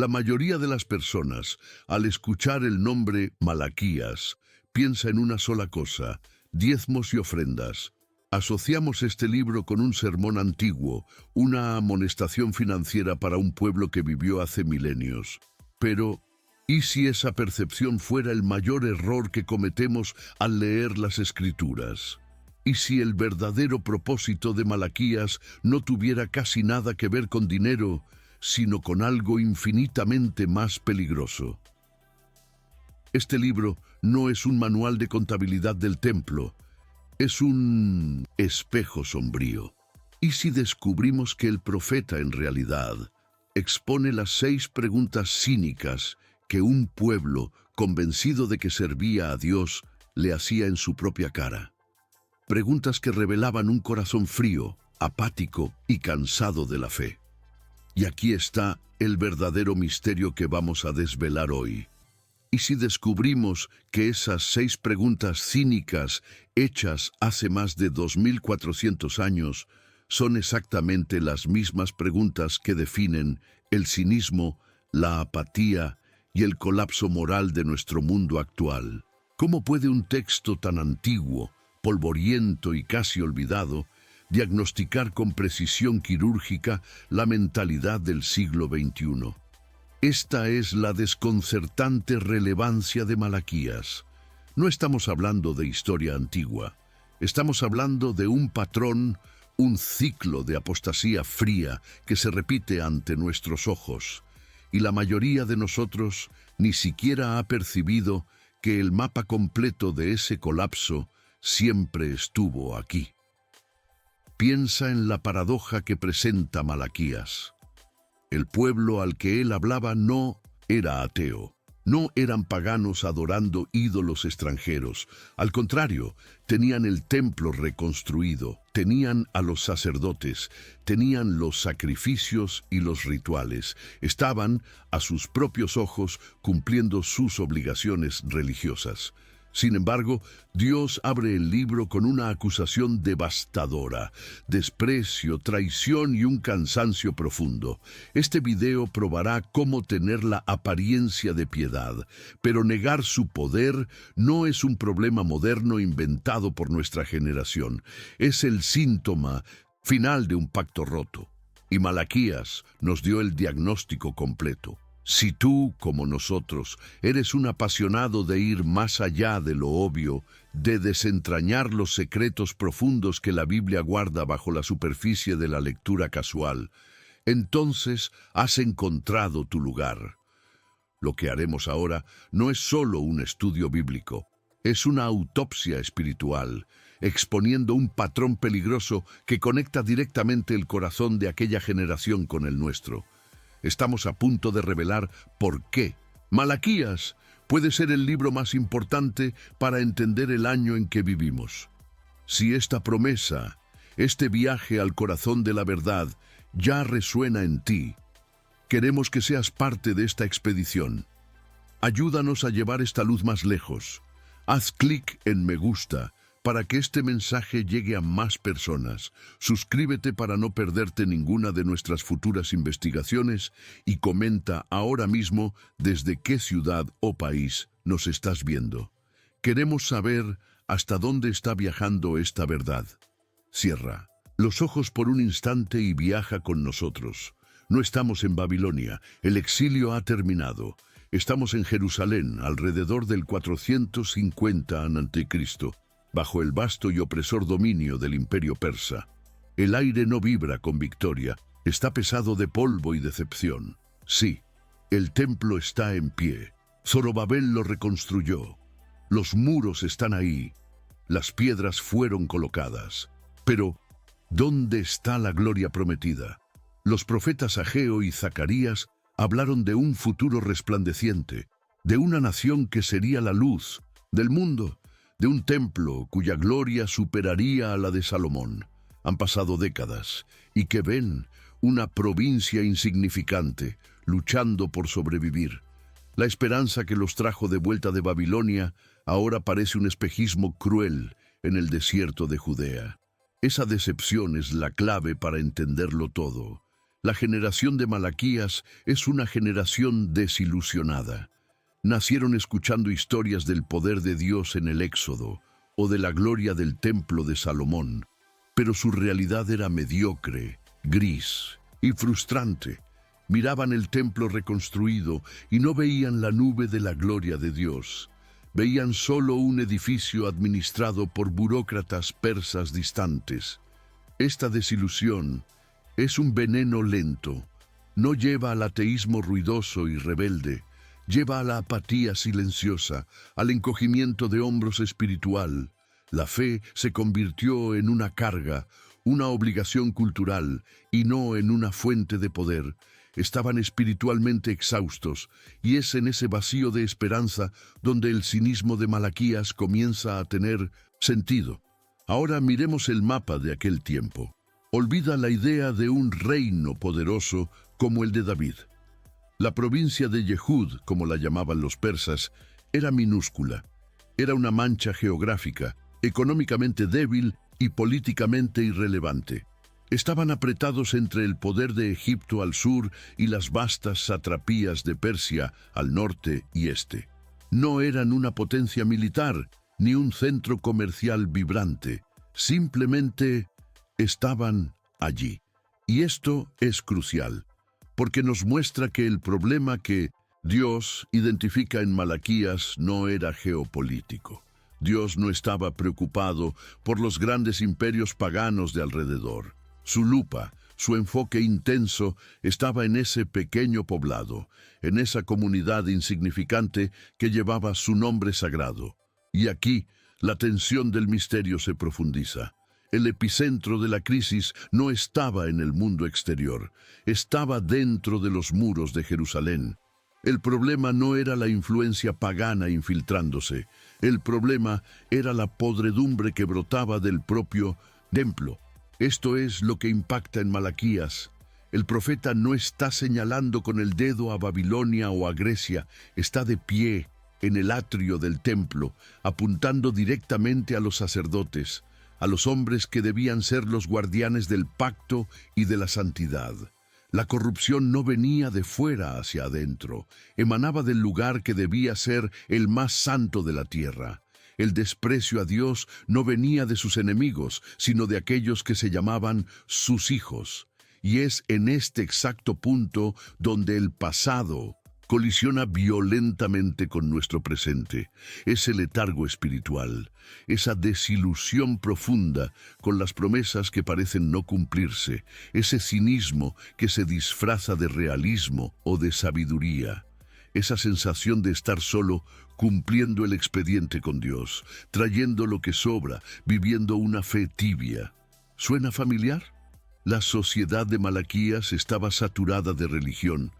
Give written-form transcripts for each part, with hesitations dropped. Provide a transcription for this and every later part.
La mayoría de las personas, al escuchar el nombre Malaquías, piensa en una sola cosa: diezmos y ofrendas. Asociamos este libro con un sermón antiguo, una amonestación financiera para un pueblo que vivió hace milenios. Pero, ¿y si esa percepción fuera el mayor error que cometemos al leer las Escrituras? ¿Y si el verdadero propósito de Malaquías no tuviera casi nada que ver con dinero, sino con algo infinitamente más peligroso? Este libro no es un manual de contabilidad del templo, es un espejo sombrío. ¿Y si descubrimos que el profeta en realidad expone las 6 preguntas cínicas que un pueblo convencido de que servía a Dios le hacía en su propia cara? Preguntas que revelaban un corazón frío, apático y cansado de la fe. Y aquí está el verdadero misterio que vamos a desvelar hoy. ¿Y si descubrimos que esas 6 preguntas cínicas, hechas hace más de 2400 años, son exactamente las mismas preguntas que definen el cinismo, la apatía y el colapso moral de nuestro mundo actual? ¿Cómo puede un texto tan antiguo, polvoriento y casi olvidado, diagnosticar con precisión quirúrgica la mentalidad del siglo XXI? Esta es la desconcertante relevancia de Malaquías. No estamos hablando de historia antigua, estamos hablando de un patrón, un ciclo de apostasía fría que se repite ante nuestros ojos, y la mayoría de nosotros ni siquiera ha percibido que el mapa completo de ese colapso siempre estuvo aquí. Piensa en la paradoja que presenta Malaquías. El pueblo al que él hablaba no era ateo, no eran paganos adorando ídolos extranjeros. Al contrario, tenían el templo reconstruido, tenían a los sacerdotes, tenían los sacrificios y los rituales. Estaban, a sus propios ojos, cumpliendo sus obligaciones religiosas. Sin embargo, Dios abre el libro con una acusación devastadora: desprecio, traición y un cansancio profundo. Este video probará cómo tener la apariencia de piedad, pero negar su poder no es un problema moderno inventado por nuestra generación. Es el síntoma final de un pacto roto. Y Malaquías nos dio el diagnóstico completo. Si tú, como nosotros, eres un apasionado de ir más allá de lo obvio, de desentrañar los secretos profundos que la Biblia guarda bajo la superficie de la lectura casual, entonces has encontrado tu lugar. Lo que haremos ahora no es solo un estudio bíblico, es una autopsia espiritual, exponiendo un patrón peligroso que conecta directamente el corazón de aquella generación con el nuestro. Estamos a punto de revelar por qué Malaquías puede ser el libro más importante para entender el año en que vivimos. Si esta promesa, este viaje al corazón de la verdad, ya resuena en ti, queremos que seas parte de esta expedición. Ayúdanos a llevar esta luz más lejos. Haz clic en me gusta para que este mensaje llegue a más personas. Suscríbete para no perderte ninguna de nuestras futuras investigaciones y comenta ahora mismo desde qué ciudad o país nos estás viendo. Queremos saber hasta dónde está viajando esta verdad. Cierra los ojos por un instante y viaja con nosotros. No estamos en Babilonia, el exilio ha terminado. Estamos en Jerusalén, alrededor del 450 a.C., bajo el vasto y opresor dominio del imperio persa. El aire no vibra con victoria, está pesado de polvo y decepción. Sí, el templo está en pie. Zorobabel lo reconstruyó. Los muros están ahí. Las piedras fueron colocadas. Pero, ¿dónde está la gloria prometida? Los profetas Ageo y Zacarías hablaron de un futuro resplandeciente, de una nación que sería la luz del mundo, de un templo cuya gloria superaría a la de Salomón. Han pasado décadas, y que ven una provincia insignificante, luchando por sobrevivir. La esperanza que los trajo de vuelta de Babilonia ahora parece un espejismo cruel en el desierto de Judea. Esa decepción es la clave para entenderlo todo. La generación de Malaquías es una generación desilusionada. Nacieron escuchando historias del poder de Dios en el Éxodo o de la gloria del templo de Salomón, pero su realidad era mediocre, gris y frustrante. Miraban el templo reconstruido y no veían la nube de la gloria de Dios. Veían solo un edificio administrado por burócratas persas distantes. Esta desilusión es un veneno lento. No lleva al ateísmo ruidoso y rebelde. Lleva a la apatía silenciosa, al encogimiento de hombros espiritual. La fe se convirtió en una carga, una obligación cultural y no en una fuente de poder. Estaban espiritualmente exhaustos, y es en ese vacío de esperanza donde el cinismo de Malaquías comienza a tener sentido. Ahora miremos el mapa de aquel tiempo. Olvida la idea de un reino poderoso como el de David. La provincia de Yehud, como la llamaban los persas, era minúscula. Era una mancha geográfica, económicamente débil y políticamente irrelevante. Estaban apretados entre el poder de Egipto al sur y las vastas satrapías de Persia al norte y este. No eran una potencia militar ni un centro comercial vibrante. Simplemente estaban allí. Y esto es crucial, porque nos muestra que el problema que Dios identifica en Malaquías no era geopolítico. Dios no estaba preocupado por los grandes imperios paganos de alrededor. Su lupa, su enfoque intenso estaba en ese pequeño poblado, en esa comunidad insignificante que llevaba su nombre sagrado. Y aquí, la tensión del misterio se profundiza. El epicentro de la crisis no estaba en el mundo exterior, estaba dentro de los muros de Jerusalén. El problema no era la influencia pagana infiltrándose, el problema era la podredumbre que brotaba del propio templo. Esto es lo que impacta en Malaquías. El profeta no está señalando con el dedo a Babilonia o a Grecia, está de pie en el atrio del templo, apuntando directamente a los sacerdotes, a los hombres que debían ser los guardianes del pacto y de la santidad. La corrupción no venía de fuera hacia adentro, emanaba del lugar que debía ser el más santo de la tierra. El desprecio a Dios no venía de sus enemigos, sino de aquellos que se llamaban sus hijos. Y es en este exacto punto donde el pasado colisiona violentamente con nuestro presente. Ese letargo espiritual, esa desilusión profunda con las promesas que parecen no cumplirse, ese cinismo que se disfraza de realismo o de sabiduría, esa sensación de estar solo cumpliendo el expediente con Dios, trayendo lo que sobra, viviendo una fe tibia. ¿Suena familiar? La sociedad de Malaquías estaba saturada de religión,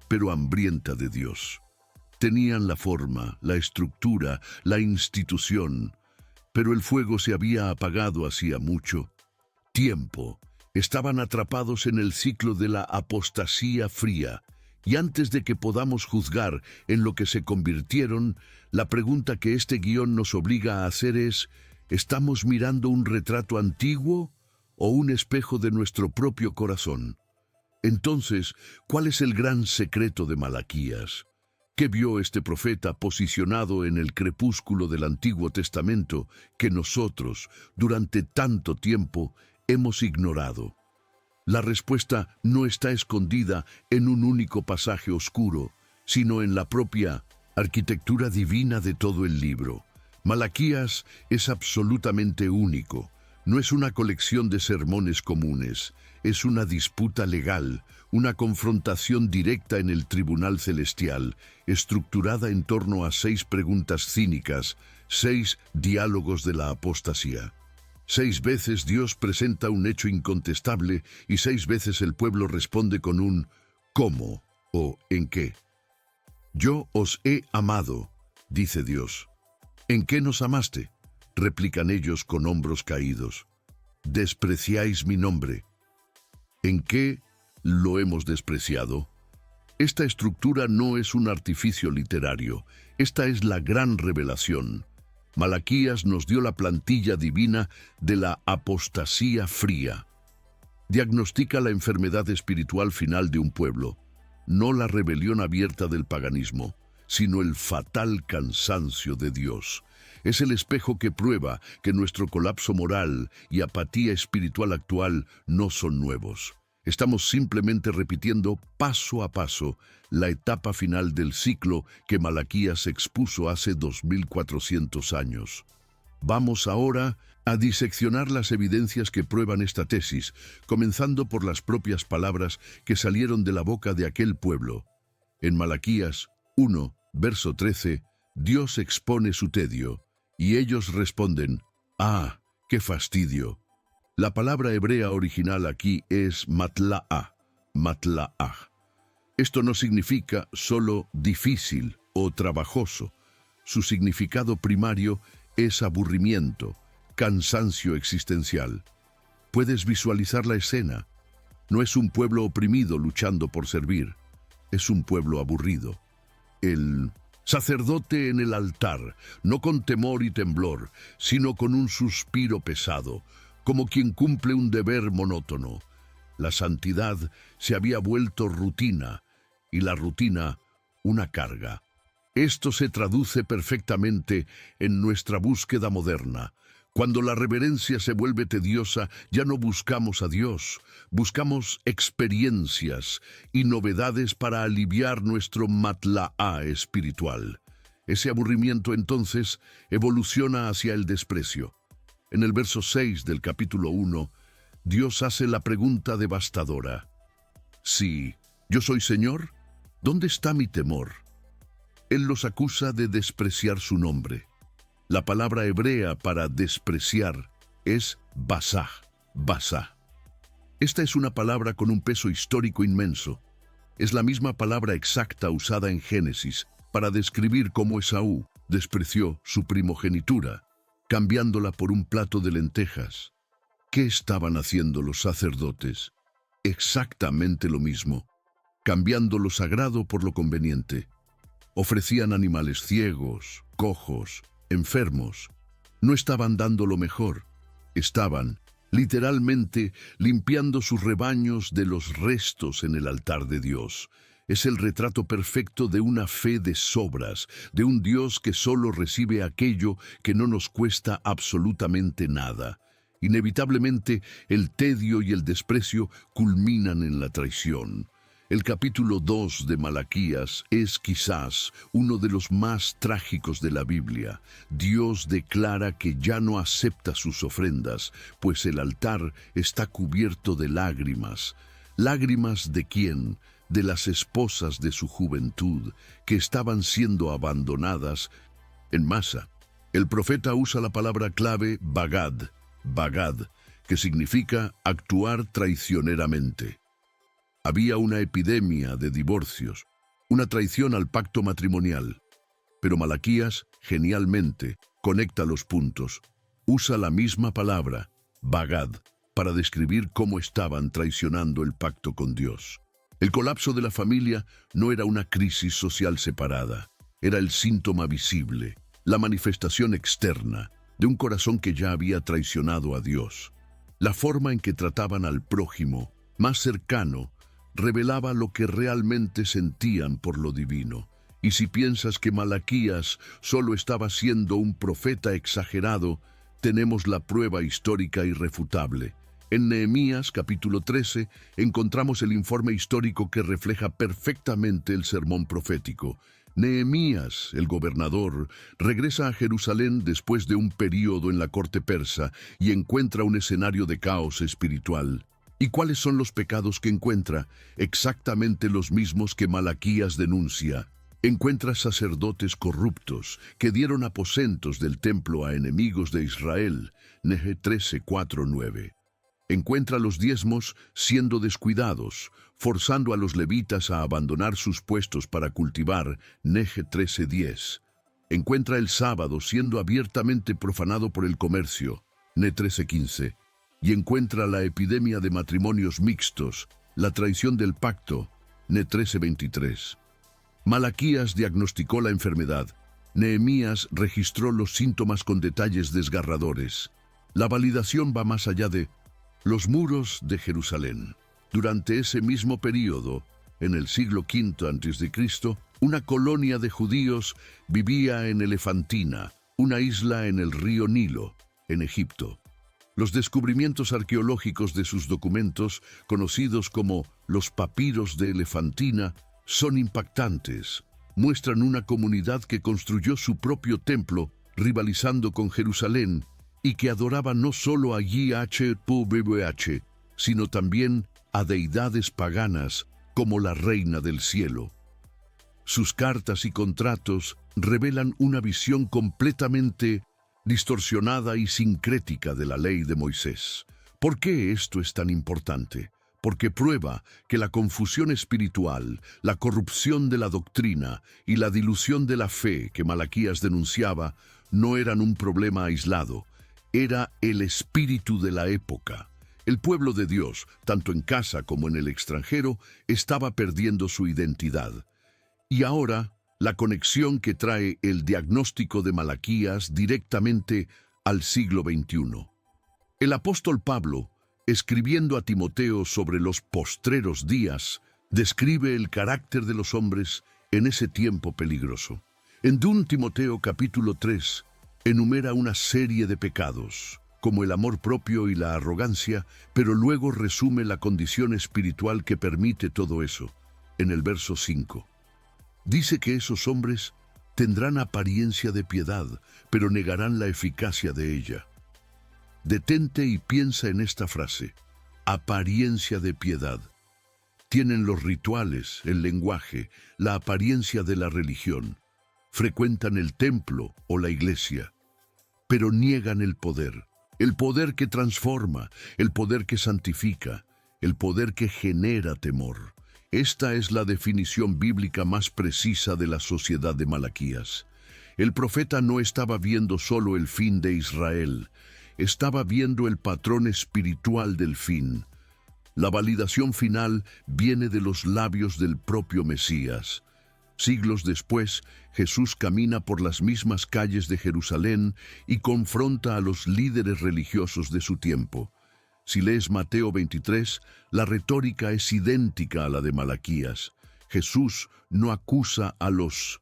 pero hambrienta de Dios. Tenían la forma, la estructura, la institución, pero el fuego se había apagado hacía mucho tiempo. Estaban atrapados en el ciclo de la apostasía fría, y antes de que podamos juzgar en lo que se convirtieron, la pregunta que este guión nos obliga a hacer es: ¿estamos mirando un retrato antiguo o un espejo de nuestro propio corazón? Entonces, ¿cuál es el gran secreto de Malaquías? ¿Qué vio este profeta posicionado en el crepúsculo del Antiguo Testamento que nosotros, durante tanto tiempo, hemos ignorado? La respuesta no está escondida en un único pasaje oscuro, sino en la propia arquitectura divina de todo el libro. Malaquías es absolutamente único. No es una colección de sermones comunes, es una disputa legal, una confrontación directa en el tribunal celestial, estructurada en torno a 6 preguntas cínicas, 6 diálogos de la apostasía. 6 veces Dios presenta un hecho incontestable y 6 veces el pueblo responde con un ¿cómo? O ¿en qué? Yo os he amado, dice Dios. ¿En qué nos amaste? Replican ellos con hombros caídos. Despreciáis mi nombre. ¿En qué lo hemos despreciado? Esta estructura no es un artificio literario, esta es la gran revelación. Malaquías nos dio la plantilla divina de la apostasía fría. Diagnostica la enfermedad espiritual final de un pueblo, no la rebelión abierta del paganismo, sino el fatal cansancio de Dios. Es el espejo que prueba que nuestro colapso moral y apatía espiritual actual no son nuevos. Estamos simplemente repitiendo paso a paso la etapa final del ciclo que Malaquías expuso hace 2400 años. Vamos ahora a diseccionar las evidencias que prueban esta tesis, comenzando por las propias palabras que salieron de la boca de aquel pueblo. En Malaquías 1, verso 13, Dios expone su tedio, y ellos responden: ¡ah, qué fastidio! La palabra hebrea original aquí es matla'a, matla'a. Esto no significa solo difícil o trabajoso. Su significado primario es aburrimiento, cansancio existencial. Puedes visualizar la escena. No es un pueblo oprimido luchando por servir, es un pueblo aburrido. El sacerdote en el altar, no con temor y temblor, sino con un suspiro pesado, como quien cumple un deber monótono. La santidad se había vuelto rutina, y la rutina una carga. Esto se traduce perfectamente en nuestra búsqueda moderna. Cuando la reverencia se vuelve tediosa, ya no buscamos a Dios, buscamos experiencias y novedades para aliviar nuestro matla'a espiritual. Ese aburrimiento entonces evoluciona hacia el desprecio. En el verso 6 del capítulo 1, Dios hace la pregunta devastadora: si yo soy Señor, ¿dónde está mi temor? Él los acusa de despreciar su nombre. La palabra hebrea para despreciar es basaj, basaj. Esta es una palabra con un peso histórico inmenso. Es la misma palabra exacta usada en Génesis para describir cómo Esaú despreció su primogenitura, cambiándola por un plato de lentejas. ¿Qué estaban haciendo los sacerdotes? Exactamente lo mismo, cambiando lo sagrado por lo conveniente. Ofrecían animales ciegos, cojos, enfermos. No estaban dando lo mejor, estaban, literalmente, limpiando sus rebaños de los restos en el altar de Dios. Es el retrato perfecto de una fe de sobras, de un Dios que solo recibe aquello que no nos cuesta absolutamente nada. Inevitablemente, el tedio y el desprecio culminan en la traición. El capítulo 2 de Malaquías es quizás uno de los más trágicos de la Biblia. Dios declara que ya no acepta sus ofrendas, pues el altar está cubierto de lágrimas. ¿Lágrimas de quién? De las esposas de su juventud, que estaban siendo abandonadas en masa. El profeta usa la palabra clave bagad, bagad, que significa actuar traicioneramente. Había una epidemia de divorcios, una traición al pacto matrimonial. Pero Malaquías, genialmente, conecta los puntos. Usa la misma palabra, bagad, para describir cómo estaban traicionando el pacto con Dios. El colapso de la familia no era una crisis social separada, era el síntoma visible, la manifestación externa de un corazón que ya había traicionado a Dios. La forma en que trataban al prójimo, más cercano, revelaba lo que realmente sentían por lo divino. Y si piensas que Malaquías solo estaba siendo un profeta exagerado, tenemos la prueba histórica irrefutable. En Nehemías capítulo 13 encontramos el informe histórico que refleja perfectamente el sermón profético. Nehemías, el gobernador, regresa a Jerusalén después de un período en la corte persa y encuentra un escenario de caos espiritual. ¿Y cuáles son los pecados que encuentra? Exactamente los mismos que Malaquías denuncia. Encuentra sacerdotes corruptos que dieron aposentos del templo a enemigos de Israel. Neje 13, 4, 9. Encuentra los diezmos siendo descuidados, forzando a los levitas a abandonar sus puestos para cultivar. Neje 13, 10. Encuentra el sábado siendo abiertamente profanado por el comercio. Neje 13, 15. Y encuentra la epidemia de matrimonios mixtos, la traición del pacto. Neje 13, 23. Malaquías diagnosticó la enfermedad. Nehemías registró los síntomas con detalles desgarradores. La validación va más allá de Los muros de Jerusalén. Durante ese mismo período, en el siglo V a.C., una colonia de judíos vivía en Elefantina, una isla en el río Nilo, en Egipto. Los descubrimientos arqueológicos de sus documentos, conocidos como los papiros de Elefantina, son impactantes. Muestran una comunidad que construyó su propio templo, rivalizando con Jerusalén, y que adoraba no solo a YHWH, sino también a deidades paganas como la Reina del Cielo. Sus cartas y contratos revelan una visión completamente distorsionada y sincrética de la ley de Moisés. ¿Por qué esto es tan importante? Porque prueba que la confusión espiritual, la corrupción de la doctrina y la dilución de la fe que Malaquías denunciaba no eran un problema aislado, era el espíritu de la época. El pueblo de Dios, tanto en casa como en el extranjero, estaba perdiendo su identidad. Y ahora, la conexión que trae el diagnóstico de Malaquías directamente al siglo XXI. El apóstol Pablo, escribiendo a Timoteo sobre los postreros días, describe el carácter de los hombres en ese tiempo peligroso. En 2 Timoteo capítulo 3, enumera una serie de pecados, como el amor propio y la arrogancia, pero luego resume la condición espiritual que permite todo eso, en el verso 5. Dice que esos hombres tendrán apariencia de piedad, pero negarán la eficacia de ella. Detente y piensa en esta frase, apariencia de piedad. Tienen los rituales, el lenguaje, la apariencia de la religión. Frecuentan el templo o la iglesia, pero niegan el poder que transforma, el poder que santifica, el poder que genera temor. Esta es la definición bíblica más precisa de la sociedad de Malaquías. El profeta no estaba viendo solo el fin de Israel, estaba viendo el patrón espiritual del fin. La validación final viene de los labios del propio Mesías. Siglos después, Jesús camina por las mismas calles de Jerusalén y confronta a los líderes religiosos de su tiempo. Si lees Mateo 23, la retórica es idéntica a la de Malaquías. Jesús no acusa a los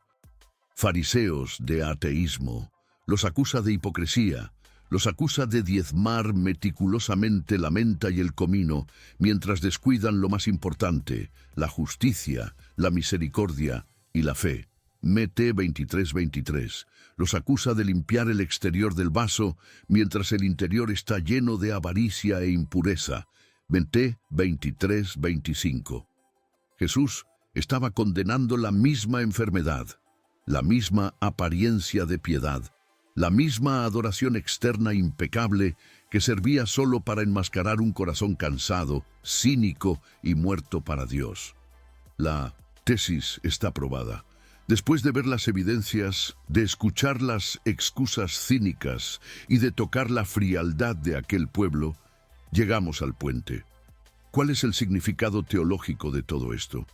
fariseos de ateísmo, los acusa de hipocresía, los acusa de diezmar meticulosamente la menta y el comino, mientras descuidan lo más importante, la justicia, la misericordia y la fe. Mt 23:23. Los acusa de limpiar el exterior del vaso, mientras el interior está lleno de avaricia e impureza. Mt 23:25. Jesús estaba condenando la misma enfermedad, la misma apariencia de piedad, la misma adoración externa impecable que servía solo para enmascarar un corazón cansado, cínico y muerto para Dios. La tesis está probada. Después de ver las evidencias, de escuchar las excusas cínicas y de tocar la frialdad de aquel pueblo, llegamos al puente. ¿Cuál es el significado teológico de todo esto?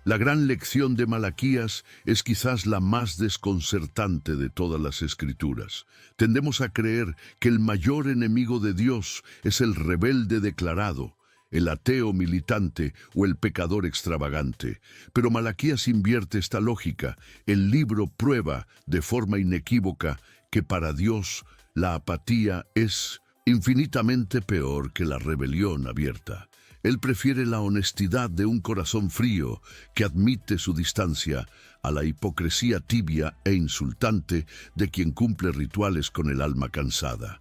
La gran lección de Malaquías es quizás la más desconcertante de todas las Escrituras. Tendemos a creer que el mayor enemigo de Dios es el rebelde declarado, el ateo militante o el pecador extravagante. Pero Malaquías invierte esta lógica. El libro prueba de forma inequívoca que para Dios la apatía es infinitamente peor que la rebelión abierta. Él prefiere la honestidad de un corazón frío que admite su distancia a la hipocresía tibia e insultante de quien cumple rituales con el alma cansada.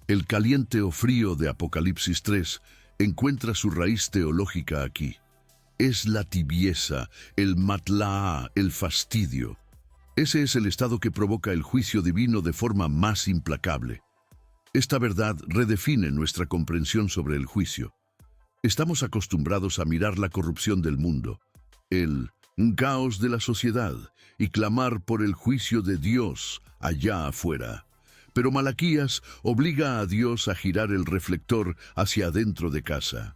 El caliente o frío de Apocalipsis 3 encuentra su raíz teológica aquí. Es la tibieza, el matlaa, el fastidio. Ese es el estado que provoca el juicio divino de forma más implacable. Esta verdad redefine nuestra comprensión sobre el juicio. Estamos acostumbrados a mirar la corrupción del mundo, el caos de la sociedad y clamar por el juicio de Dios allá afuera. Pero Malaquías obliga a Dios a girar el reflector hacia adentro de casa.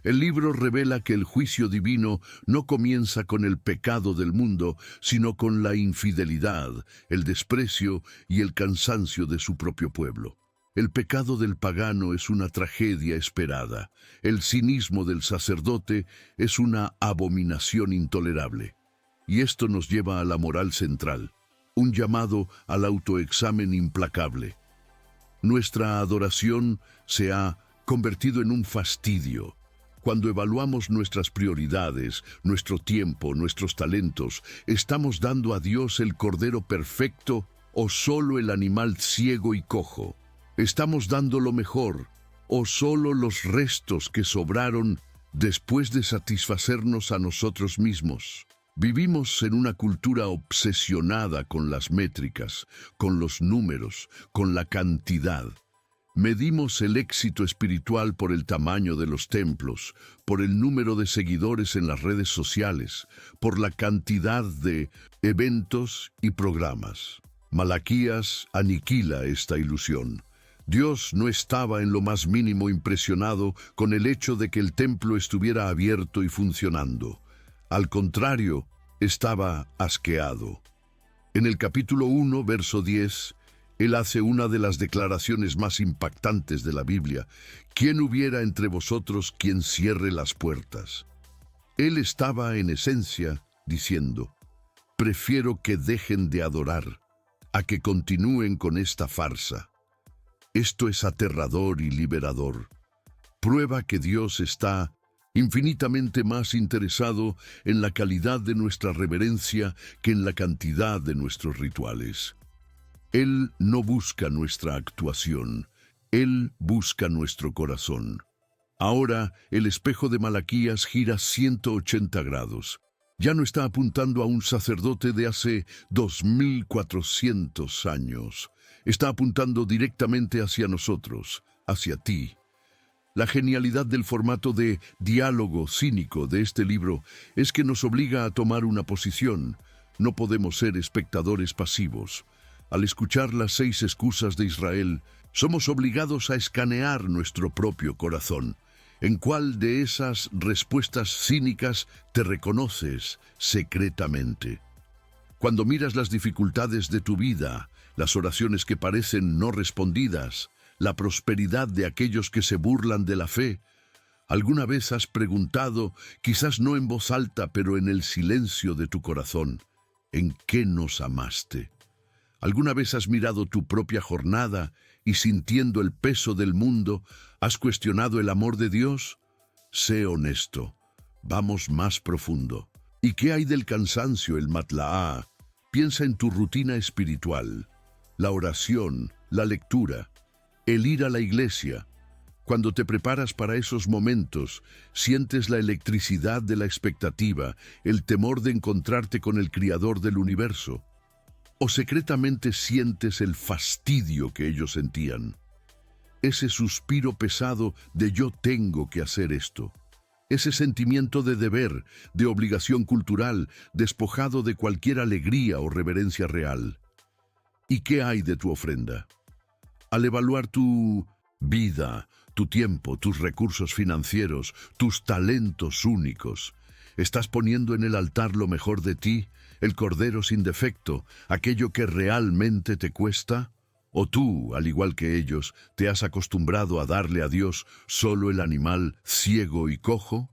El libro revela que el juicio divino no comienza con el pecado del mundo, sino con la infidelidad, el desprecio y el cansancio de su propio pueblo. El pecado del pagano es una tragedia esperada. El cinismo del sacerdote es una abominación intolerable. Y esto nos lleva a la moral central, un llamado al autoexamen implacable. Nuestra adoración se ha convertido en un fastidio. Cuando evaluamos nuestras prioridades, nuestro tiempo, nuestros talentos, ¿estamos dando a Dios el cordero perfecto o solo el animal ciego y cojo? ¿Estamos dando lo mejor o solo los restos que sobraron después de satisfacernos a nosotros mismos? Vivimos en una cultura obsesionada con las métricas, con los números, con la cantidad. Medimos el éxito espiritual por el tamaño de los templos, por el número de seguidores en las redes sociales, por la cantidad de eventos y programas. Malaquías aniquila esta ilusión. Dios no estaba en lo más mínimo impresionado con el hecho de que el templo estuviera abierto y funcionando. Al contrario, estaba asqueado. En el capítulo 1, verso 10, Él hace una de las declaraciones más impactantes de la Biblia. ¿Quién hubiera entre vosotros quien cierre las puertas? Él estaba en esencia diciendo, prefiero que dejen de adorar a que continúen con esta farsa. Esto es aterrador y liberador. Prueba que Dios está infinitamente más interesado en la calidad de nuestra reverencia que en la cantidad de nuestros rituales. Él no busca nuestra actuación, Él busca nuestro corazón. Ahora, el espejo de Malaquías gira 180 grados. Ya no está apuntando a un sacerdote de hace 2400 años. Está apuntando directamente hacia nosotros, hacia ti. La genialidad del formato de diálogo cínico de este libro es que nos obliga a tomar una posición. No podemos ser espectadores pasivos. Al escuchar las 6 excusas de Israel, somos obligados a escanear nuestro propio corazón. ¿En cuál de esas respuestas cínicas te reconoces secretamente? Cuando miras las dificultades de tu vida, las oraciones que parecen no respondidas, la prosperidad de aquellos que se burlan de la fe, ¿alguna vez has preguntado, quizás no en voz alta, pero en el silencio de tu corazón, ¿en qué nos amaste? ¿Alguna vez has mirado tu propia jornada y sintiendo el peso del mundo, has cuestionado el amor de Dios? Sé honesto, vamos más profundo. ¿Y qué hay del cansancio, el matlaá? Piensa en tu rutina espiritual, la oración, la lectura, el ir a la iglesia. Cuando te preparas para esos momentos, sientes la electricidad de la expectativa, el temor de encontrarte con el Creador del universo. ¿O secretamente sientes el fastidio que ellos sentían? Ese suspiro pesado de yo tengo que hacer esto. Ese sentimiento de deber, de obligación cultural, despojado de cualquier alegría o reverencia real. ¿Y qué hay de tu ofrenda? Al evaluar tu vida, tu tiempo, tus recursos financieros, tus talentos únicos, ¿estás poniendo en el altar lo mejor de ti, el cordero sin defecto, aquello que realmente te cuesta? ¿O tú, al igual que ellos, te has acostumbrado a darle a Dios solo el animal ciego y cojo?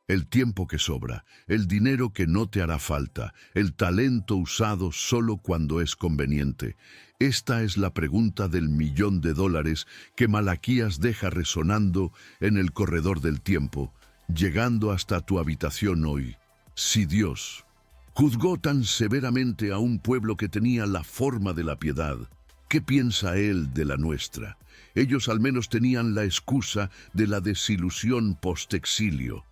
El tiempo que sobra, el dinero que no te hará falta, el talento usado solo cuando es conveniente. Esta es la pregunta del $1.000.000 que Malaquías deja resonando en el corredor del tiempo, llegando hasta tu habitación hoy. Si Dios juzgó tan severamente a un pueblo que tenía la forma de la piedad, ¿qué piensa Él de la nuestra? Ellos al menos tenían la excusa de la desilusión post-exilio.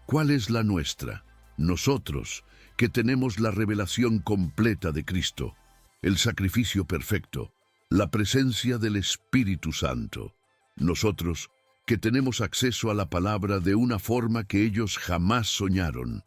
¿Cuál es la nuestra? Nosotros, que tenemos la revelación completa de Cristo, el sacrificio perfecto, la presencia del Espíritu Santo. Nosotros, que tenemos acceso a la palabra de una forma que ellos jamás soñaron.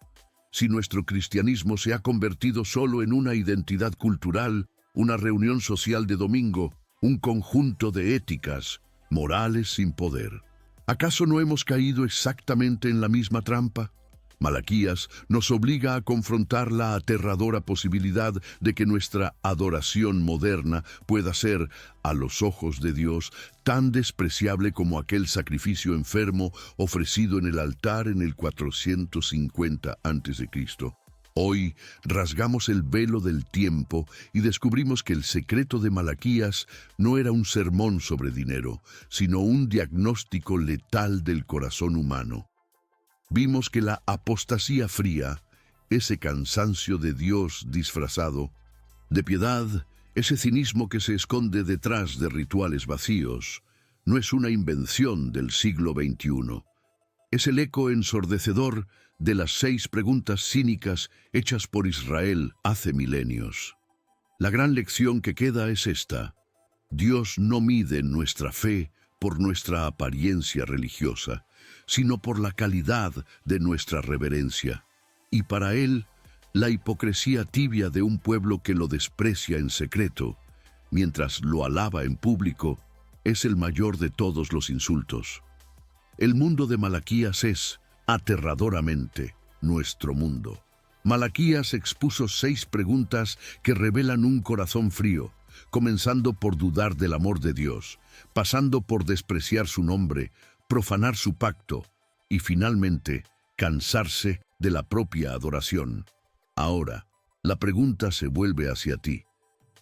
Si nuestro cristianismo se ha convertido solo en una identidad cultural, una reunión social de domingo, un conjunto de éticas, morales sin poder. ¿Acaso no hemos caído exactamente en la misma trampa? Malaquías nos obliga a confrontar la aterradora posibilidad de que nuestra adoración moderna pueda ser, a los ojos de Dios, tan despreciable como aquel sacrificio enfermo ofrecido en el altar en el 450 a.C. Hoy rasgamos el velo del tiempo y descubrimos que el secreto de Malaquías no era un sermón sobre dinero, sino un diagnóstico letal del corazón humano. Vimos que la apostasía fría, ese cansancio de Dios disfrazado, de piedad, ese cinismo que se esconde detrás de rituales vacíos, no es una invención del siglo XXI. Es el eco ensordecedor de las 6 preguntas cínicas hechas por Israel hace milenios. La gran lección que queda es esta: Dios no mide nuestra fe por nuestra apariencia religiosa, sino por la calidad de nuestra reverencia. Y para Él, la hipocresía tibia de un pueblo que lo desprecia en secreto, mientras lo alaba en público, es el mayor de todos los insultos. El mundo de Malaquías es, aterradoramente, nuestro mundo. Malaquías expuso 6 preguntas que revelan un corazón frío, comenzando por dudar del amor de Dios, pasando por despreciar su nombre, profanar su pacto y finalmente cansarse de la propia adoración. Ahora, la pregunta se vuelve hacia ti.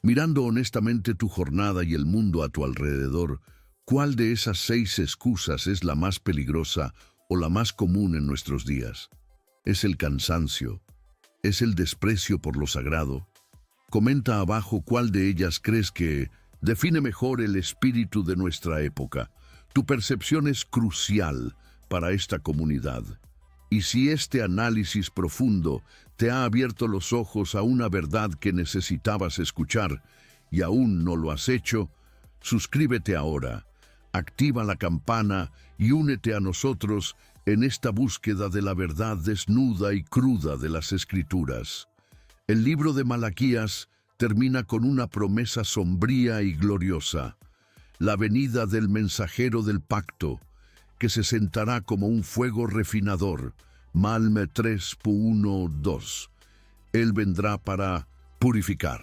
Mirando honestamente tu jornada y el mundo a tu alrededor, ¿cuál de esas 6 excusas es la más peligrosa o la más común en nuestros días? ¿Es el cansancio? ¿Es el desprecio por lo sagrado? Comenta abajo cuál de ellas crees que define mejor el espíritu de nuestra época. Tu percepción es crucial para esta comunidad. Y si este análisis profundo te ha abierto los ojos a una verdad que necesitabas escuchar y aún no lo has hecho, suscríbete ahora, activa la campana y únete a nosotros en esta búsqueda de la verdad desnuda y cruda de las Escrituras. El libro de Malaquías termina con una promesa sombría y gloriosa: la venida del mensajero del pacto, que se sentará como un fuego refinador. Malme 3:1-2. Él vendrá para purificar.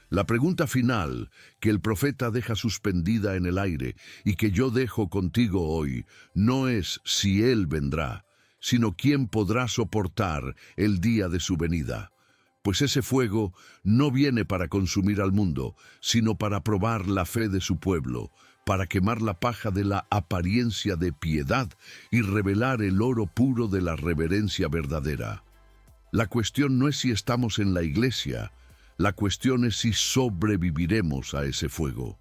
La pregunta final que el profeta deja suspendida en el aire y que yo dejo contigo hoy no es si Él vendrá, sino quién podrá soportar el día de su venida. Pues ese fuego no viene para consumir al mundo, sino para probar la fe de su pueblo, para quemar la paja de la apariencia de piedad y revelar el oro puro de la reverencia verdadera. La cuestión no es si estamos en la iglesia, la cuestión es si sobreviviremos a ese fuego.